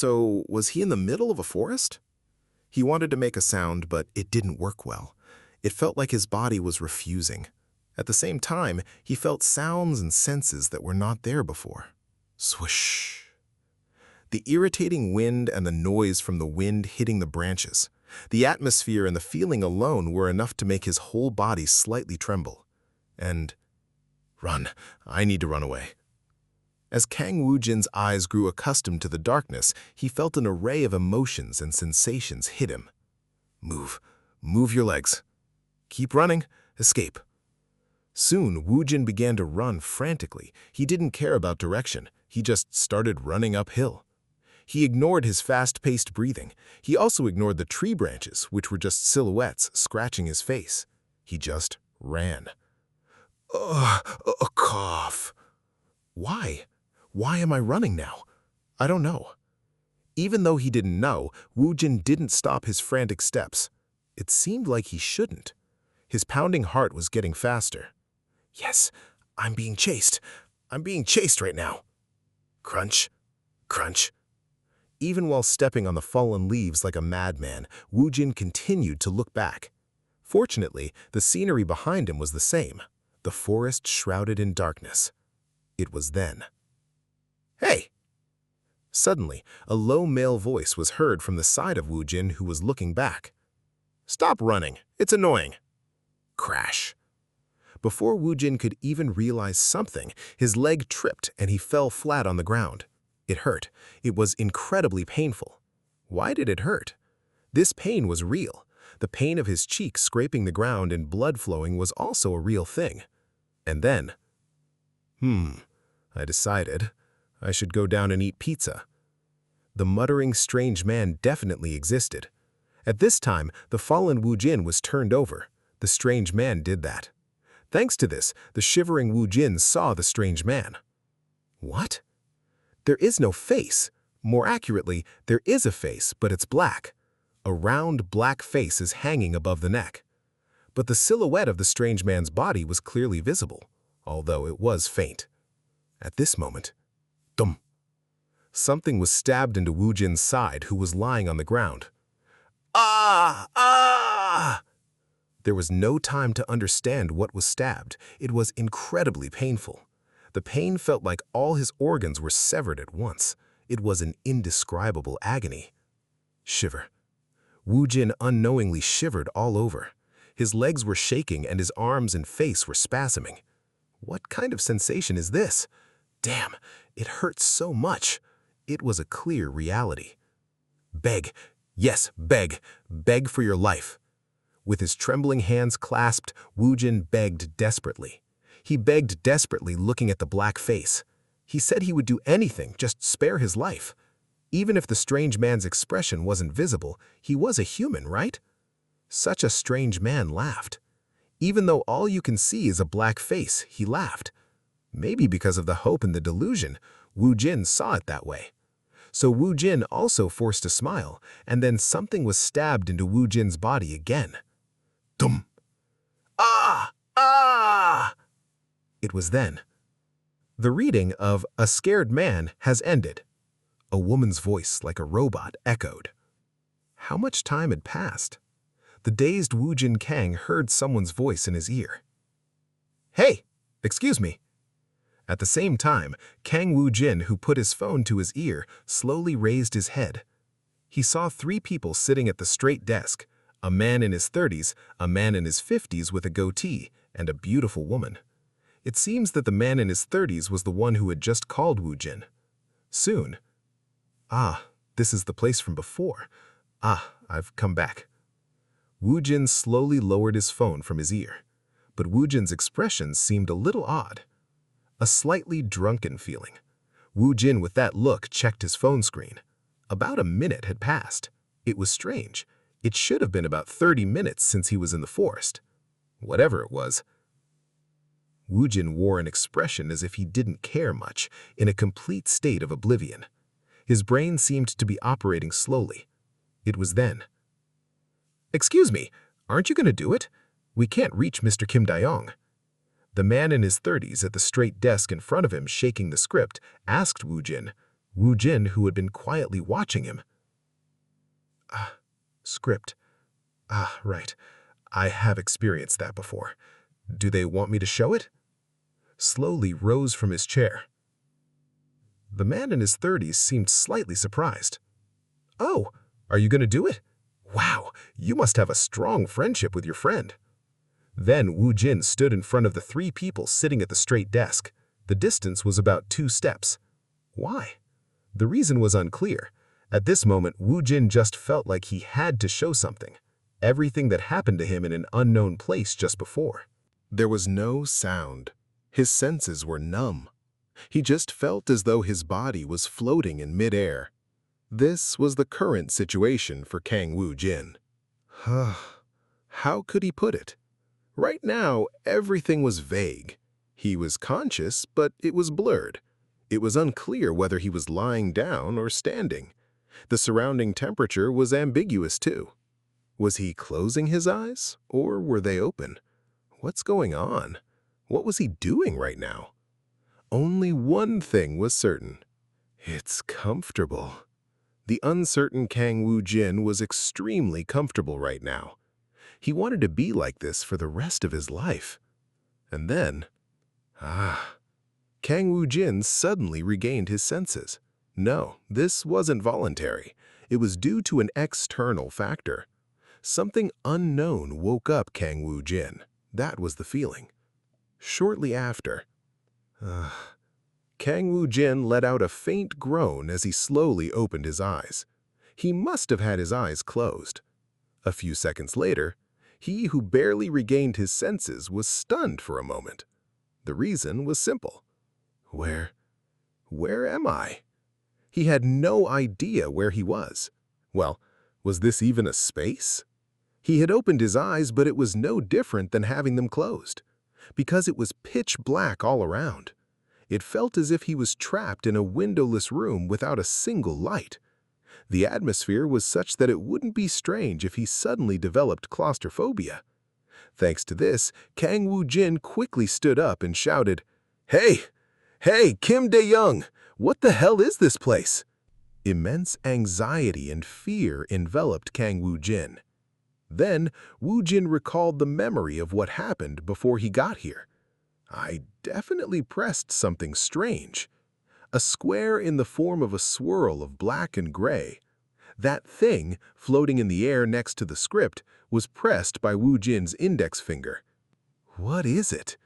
So, was he in the middle of a forest? He wanted to make a sound, but it didn't work well. It felt like his body was refusing. At the same time, he felt sounds and senses that were not there before. Swoosh. The irritating wind and the noise from the wind hitting the branches. The atmosphere and the feeling alone were enough to make his whole body slightly tremble. And, run, I need to run away. As Kang Woo-jin's eyes grew accustomed to the darkness, he felt an array of emotions and sensations hit him. Move your legs. Keep running, escape. Soon, Woo-jin began to run frantically. He didn't care about direction. He just started running uphill. He ignored his fast-paced breathing. He also ignored the tree branches, which were just silhouettes scratching his face. He just ran. A cough. Why? Why am I running now? I don't know. Even though he didn't know, Woo-jin didn't stop his frantic steps. It seemed like he shouldn't. His pounding heart was getting faster. Yes, I'm being chased. I'm being chased right now. Crunch, crunch. Even while stepping on the fallen leaves like a madman, Woo-jin continued to look back. Fortunately, the scenery behind him was the same, the forest shrouded in darkness. It was then. Hey! Suddenly, a low male voice was heard from the side of Woo-jin, who was looking back. Stop running, it's annoying. Crash. Before Woo-jin could even realize something, his leg tripped and he fell flat on the ground. It hurt. It was incredibly painful. Why did it hurt? This pain was real. The pain of his cheek scraping the ground and blood flowing was also a real thing. And then, I decided I should go down and eat pizza. The muttering strange man definitely existed. At this time, the fallen Woo-jin was turned over. The strange man did that. Thanks to this, the shivering Woo-jin saw the strange man. What? There is no face. More accurately, there is a face, but it's black. A round black face is hanging above the neck. But the silhouette of the strange man's body was clearly visible, although it was faint. At this moment, dum! Something was stabbed into Woo-jin's side, who was lying on the ground. Ah! Ah! There was no time to understand what was stabbed. It was incredibly painful. The pain felt like all his organs were severed at once. It was an indescribable agony. Shiver. Woo-jin unknowingly shivered all over. His legs were shaking and his arms and face were spasming. What kind of sensation is this? Damn, it hurts so much. It was a clear reality. Beg. Yes, beg. Beg for your life. With his trembling hands clasped, Woo-jin begged desperately. He begged desperately, looking at the black face. He said he would do anything, just spare his life. Even if the strange man's expression wasn't visible, he was a human, right? Such a strange man laughed. Even though all you can see is a black face, he laughed. Maybe because of the hope and the delusion, Woo-jin saw it that way. So Woo-jin also forced a smile, and then something was stabbed into Woo-jin's body again. Dum! Ah! Ah! It was then. The reading of A Scared Man has ended. A woman's voice, like a robot, echoed. How much time had passed? The dazed Woo-jin Kang heard someone's voice in his ear. Hey, excuse me. At the same time, Kang Woo-jin, who put his phone to his ear, slowly raised his head. He saw 3 people sitting at the straight desk, a man in his 30s, a man in his 50s with a goatee, and a beautiful woman. It seems that the man in his 30s was the one who had just called Woo-jin. Soon. Ah, this is the place from before. Ah, I've come back. Woo-jin slowly lowered his phone from his ear, but Woo-jin's expression seemed a little odd. A slightly drunken feeling. Woo-jin, with that look, checked his phone screen. About a minute had passed. It was strange. It should have been about 30 minutes since he was in the forest. Whatever it was. Woo-jin wore an expression as if he didn't care much, in a complete state of oblivion. His brain seemed to be operating slowly. It was then. Excuse me, aren't you going to do it? We can't reach Mr. Kim Dae-yong. The man in his 30s at the straight desk in front of him shaking the script asked Woo-jin. Wu Jin, who had been quietly watching him. Script. Right. I have experienced that before. Do they want me to show it? Slowly rose from his chair. The man in his 30s seemed slightly surprised. Oh, are you going to do it? Wow, you must have a strong friendship with your friend. Then Wu Jin stood in front of the 3 people sitting at the straight desk. The distance was about 2 steps. Why? The reason was unclear. At this moment, Wu Jin just felt like he had to show something. Everything that happened to him in an unknown place just before. There was no sound. His senses were numb. He just felt as though his body was floating in midair. This was the current situation for Kang Wu Jin. How could he put it? Right now, everything was vague. He was conscious, but it was blurred. It was unclear whether he was lying down or standing. The surrounding temperature was ambiguous too. Was he closing his eyes, or were they open? What's going on? What was he doing right now? Only one thing was certain. It's comfortable. The uncertain Kang Wu Jin was extremely comfortable right now. He wanted to be like this for the rest of his life. And then, Kang Wu Jin suddenly regained his senses. No, this wasn't voluntary. It was due to an external factor. Something unknown woke up Kang Wu Jin. That was the feeling. Shortly after, Kang Wu Jin let out a faint groan as he slowly opened his eyes. He must have had his eyes closed. A few seconds later, he who barely regained his senses was stunned for a moment. The reason was simple. Where am I? He had no idea where he was. Well, was this even a space? He had opened his eyes, but it was no different than having them closed, because it was pitch black all around. It felt as if he was trapped in a windowless room without a single light. The atmosphere was such that it wouldn't be strange if he suddenly developed claustrophobia. Thanks to this, Kang Wu Jin quickly stood up and shouted, "Hey! Hey, Kim Dae-young! What the hell is this place?" Immense anxiety and fear enveloped Kang Wu Jin. Then, Wu Jin recalled the memory of what happened before he got here. I definitely pressed something strange. A square in the form of a swirl of black and gray. That thing, floating in the air next to the script, was pressed by Wu Jin's index finger. What is it?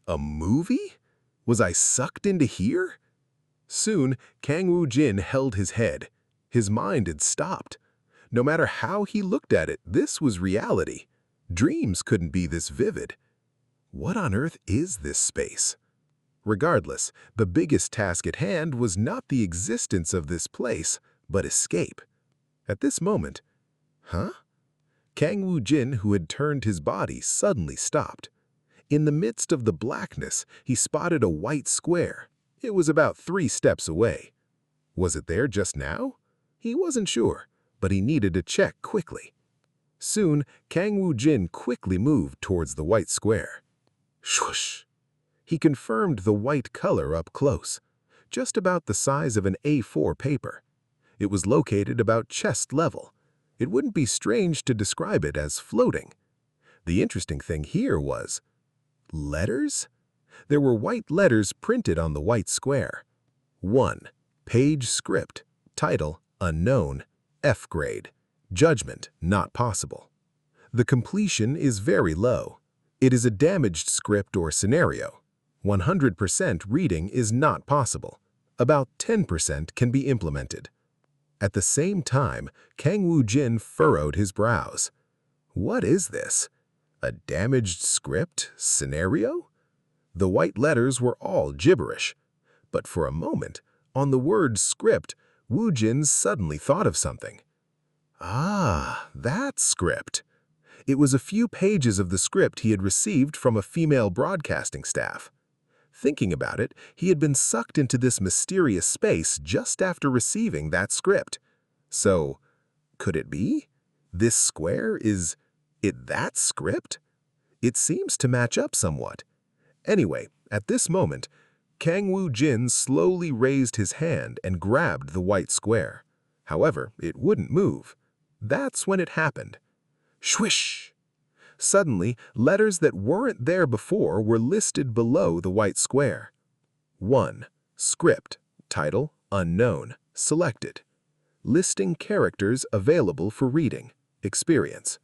A movie? Was I sucked into here? Soon, Kang Wu Jin held his head. His mind had stopped. No matter how he looked at it, this was reality. Dreams couldn't be this vivid. What on earth is this space? Regardless, the biggest task at hand was not the existence of this place, but escape. At this moment, Kang Wu Jin, who had turned his body, suddenly stopped. In the midst of the blackness, he spotted a white square. It was about 3 steps away. Was it there just now? He wasn't sure, but he needed to check quickly. Soon, Kang Wu Jin quickly moved towards the white square. Swoosh! He confirmed the white color up close, just about the size of an A4 paper. It was located about chest level. It wouldn't be strange to describe it as floating. The interesting thing here was letters? There were white letters printed on the white square. 1. Page script. Title, unknown. F grade. Judgment, not possible. The completion is very low. It is a damaged script or scenario. 100% reading is not possible. About 10% can be implemented. At the same time, Kang Wu Jin furrowed his brows. What is this? A damaged script scenario? The white letters were all gibberish. But for a moment, on the word script, Wu Jin suddenly thought of something. That script. It was a few pages of the script he had received from a female broadcasting staff. Thinking about it, he had been sucked into this mysterious space just after receiving that script. So, could it be? This square, is it that script? It seems to match up somewhat. Anyway, at this moment, Kang Woo-jin slowly raised his hand and grabbed the white square. However, it wouldn't move. That's when it happened. Swish! Suddenly, letters that weren't there before were listed below the white square. 1. Script, title, unknown, selected. Listing characters available for reading, experience.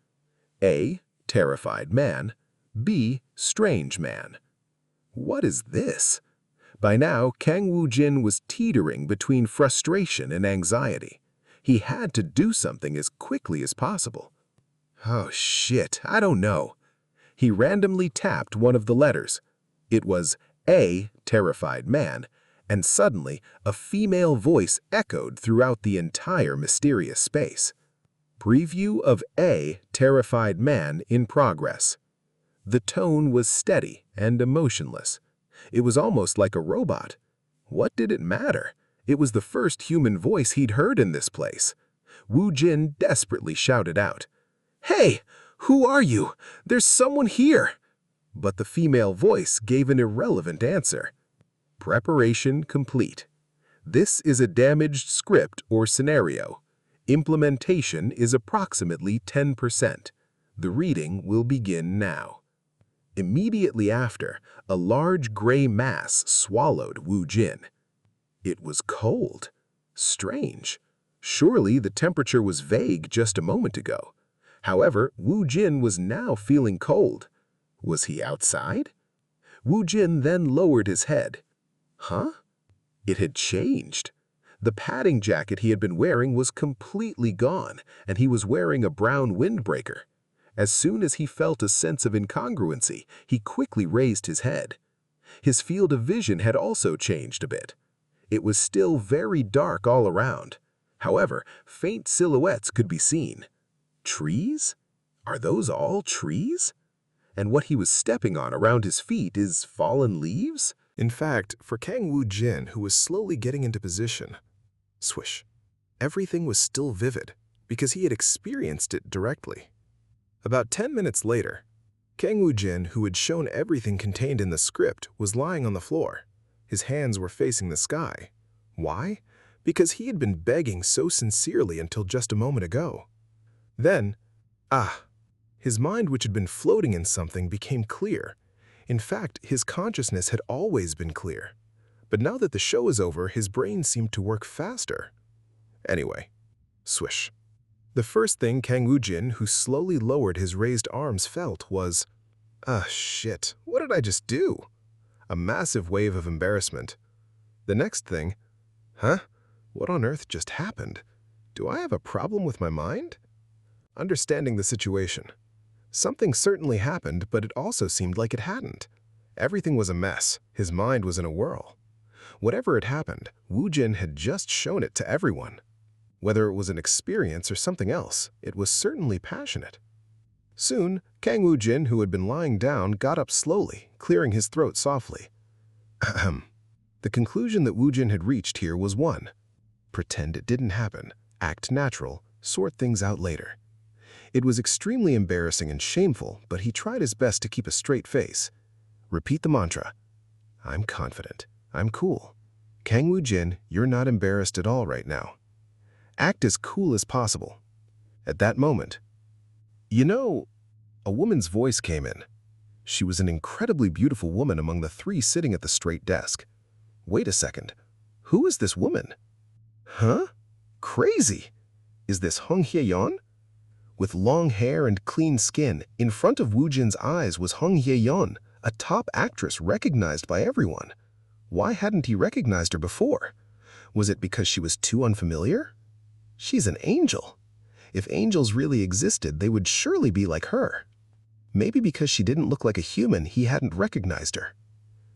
A. Terrified man. B. Strange man. What is this? By now, Kang Woo-jin was teetering between frustration and anxiety. He had to do something as quickly as possible. Oh shit, I don't know. He randomly tapped one of the letters. It was A, terrified man, and suddenly a female voice echoed throughout the entire mysterious space. Preview of A, terrified man in progress. The tone was steady and emotionless. It was almost like a robot. What did it matter? It was the first human voice he'd heard in this place. Woo-jin desperately shouted out, "Hey, who are you? There's someone here!" But the female voice gave an irrelevant answer. Preparation complete. This is a damaged script or scenario. Implementation is approximately 10%. The reading will begin now. Immediately after, a large gray mass swallowed Woo-jin. It was cold. Strange. Surely the temperature was vague just a moment ago. However, Woo-jin was now feeling cold. Was he outside? Woo-jin then lowered his head. Huh? It had changed. The padding jacket he had been wearing was completely gone, and he was wearing a brown windbreaker. As soon as he felt a sense of incongruency, he quickly raised his head. His field of vision had also changed a bit. It was still very dark all around. However, faint silhouettes could be seen. Trees? Are those all trees? And what he was stepping on around his feet is fallen leaves? In fact, for Kang Woo-jin, who was slowly getting into position, swish, everything was still vivid because he had experienced it directly. About 10 minutes later, Kang Woo-jin, who had shown everything contained in the script, was lying on the floor. His hands were facing the sky. Why? Because he had been begging so sincerely until just a moment ago. Then, his mind, which had been floating in something, became clear. In fact, his consciousness had always been clear. But now that the show is over, his brain seemed to work faster. Anyway, swish. The first thing Kang Woo-jin, who slowly lowered his raised arms, felt was, shit, what did I just do? A massive wave of embarrassment. The next thing, what on earth just happened? Do I have a problem with my mind? Understanding the situation. Something certainly happened, but it also seemed like it hadn't. Everything was a mess. His mind was in a whirl. Whatever had happened, Woo-jin had just shown it to everyone. Whether it was an experience or something else, it was certainly passionate. Soon, Kang Woo-jin, who had been lying down, got up slowly, clearing his throat softly. Ahem. The conclusion that Woo-jin had reached here was 1. Pretend it didn't happen, act natural, sort things out later. It was extremely embarrassing and shameful, but he tried his best to keep a straight face. Repeat the mantra. I'm confident. I'm cool. Kang Woo-jin, you're not embarrassed at all right now. Act as cool as possible. At that moment, a woman's voice came in. She was an incredibly beautiful woman among the 3 sitting at the straight desk. Wait a second. Who is this woman? Huh? Crazy! Is this Hong Hye-yeon? With long hair and clean skin, in front of Woo-jin's eyes was Hong Hye-yeon, a top actress recognized by everyone. Why hadn't he recognized her before? Was it because she was too unfamiliar? She's an angel. If angels really existed, they would surely be like her. Maybe because she didn't look like a human, he hadn't recognized her.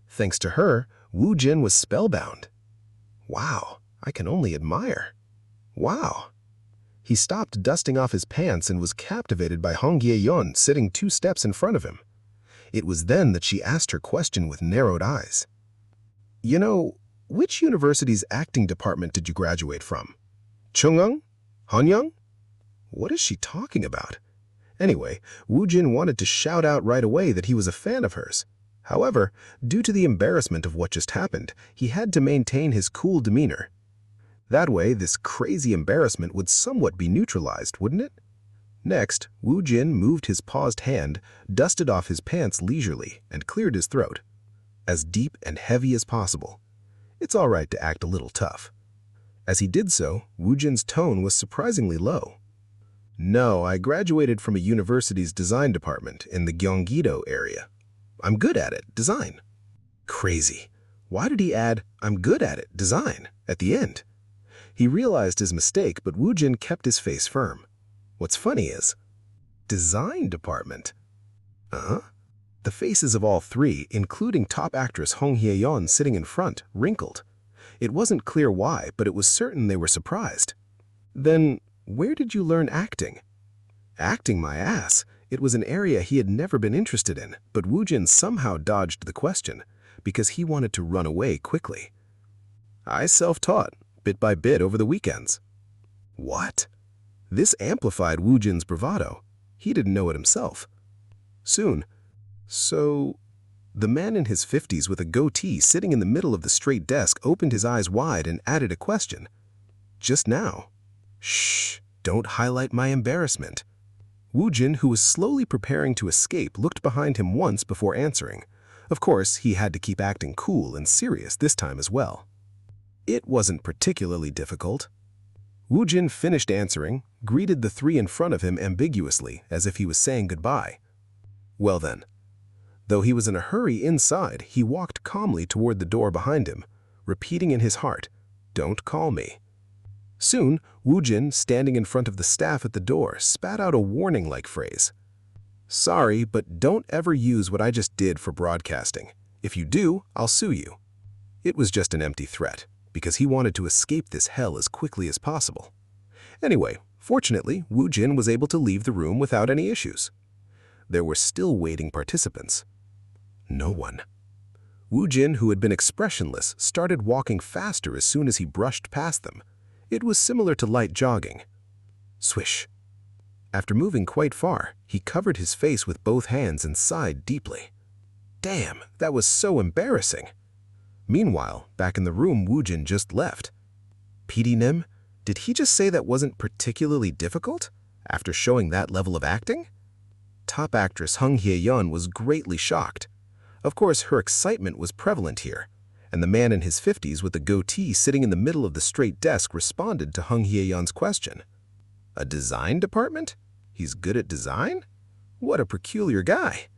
Thanks to her, Woo-jin was spellbound. Wow, I can only admire. Wow. He stopped dusting off his pants and was captivated by Hong Hye-yeon sitting 2 steps in front of him. It was then that she asked her question with narrowed eyes. Which university's acting department did you graduate from? Chungung? Hanyang? What is she talking about? Anyway, Woo-jin wanted to shout out right away that he was a fan of hers. However, due to the embarrassment of what just happened, he had to maintain his cool demeanor. That way, this crazy embarrassment would somewhat be neutralized, wouldn't it? Next, Woo Jin moved his paused hand, dusted off his pants leisurely, and cleared his throat. As deep and heavy as possible. It's all right to act a little tough. As he did so, Woo Jin's tone was surprisingly low. No, I graduated from a university's design department in the Gyeonggi-do area. I'm good at it, design. Crazy. Why did he add, I'm good at it, design, at the end? He realized his mistake, but Woo Jin kept his face firm. What's funny is, design department? The faces of all three, including top actress Hong Hye-yeon sitting in front, wrinkled. It wasn't clear why, but it was certain they were surprised. Then, where did you learn acting? Acting, my ass. It was an area he had never been interested in, but Woo Jin somehow dodged the question, because he wanted to run away quickly. I self-taught, bit by bit over the weekends. What? This amplified Woo Jin's bravado. He didn't know it himself. Soon, the man in his 50s with a goatee sitting in the middle of the straight desk opened his eyes wide and added a question. Just now. Shh, don't highlight my embarrassment. Woo Jin, who was slowly preparing to escape, looked behind him once before answering. Of course, he had to keep acting cool and serious this time as well. It wasn't particularly difficult. Woo Jin finished answering, greeted the three in front of him ambiguously, as if he was saying goodbye. Well then. Though he was in a hurry inside, he walked calmly toward the door behind him, repeating in his heart, "Don't call me." Soon, Woo Jin, standing in front of the staff at the door, spat out a warning-like phrase. Sorry, but don't ever use what I just did for broadcasting. If you do, I'll sue you. It was just an empty threat, because he wanted to escape this hell as quickly as possible. Anyway, fortunately, Woo Jin was able to leave the room without any issues. There were still waiting participants. No one. Woo Jin, who had been expressionless, started walking faster as soon as he brushed past them. It was similar to light jogging. Swish. After moving quite far, he covered his face with both hands and sighed deeply. Damn, that was so embarrassing. Meanwhile, back in the room Woo Jin just left. PD Nim, did he just say that wasn't particularly difficult? After showing that level of acting? Top actress Hong Hye-yeon was greatly shocked. Of course, her excitement was prevalent here, and the man in his 50s with a goatee sitting in the middle of the straight desk responded to Hong Hye-yeon's question. A design department? He's good at design? What a peculiar guy.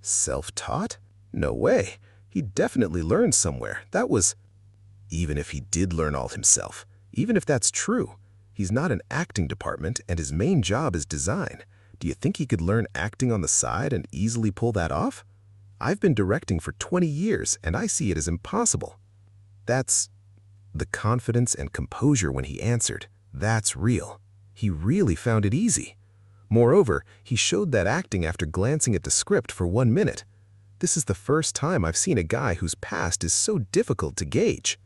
Self-taught? No way. He definitely learned somewhere. That was... Even if he did learn all himself, even if that's true, he's not an acting department and his main job is design. Do you think he could learn acting on the side and easily pull that off? I've been directing for 20 years and I see it as impossible. That's... The confidence and composure when he answered, that's real. He really found it easy. Moreover, he showed that acting after glancing at the script for 1 minute. This is the first time I've seen a guy whose past is so difficult to gauge.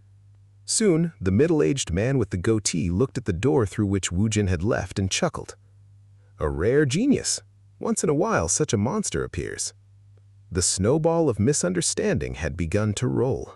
Soon, the middle-aged man with the goatee looked at the door through which Woo Jin had left and chuckled. A rare genius. Once in a while, such a monster appears. The snowball of misunderstanding had begun to roll.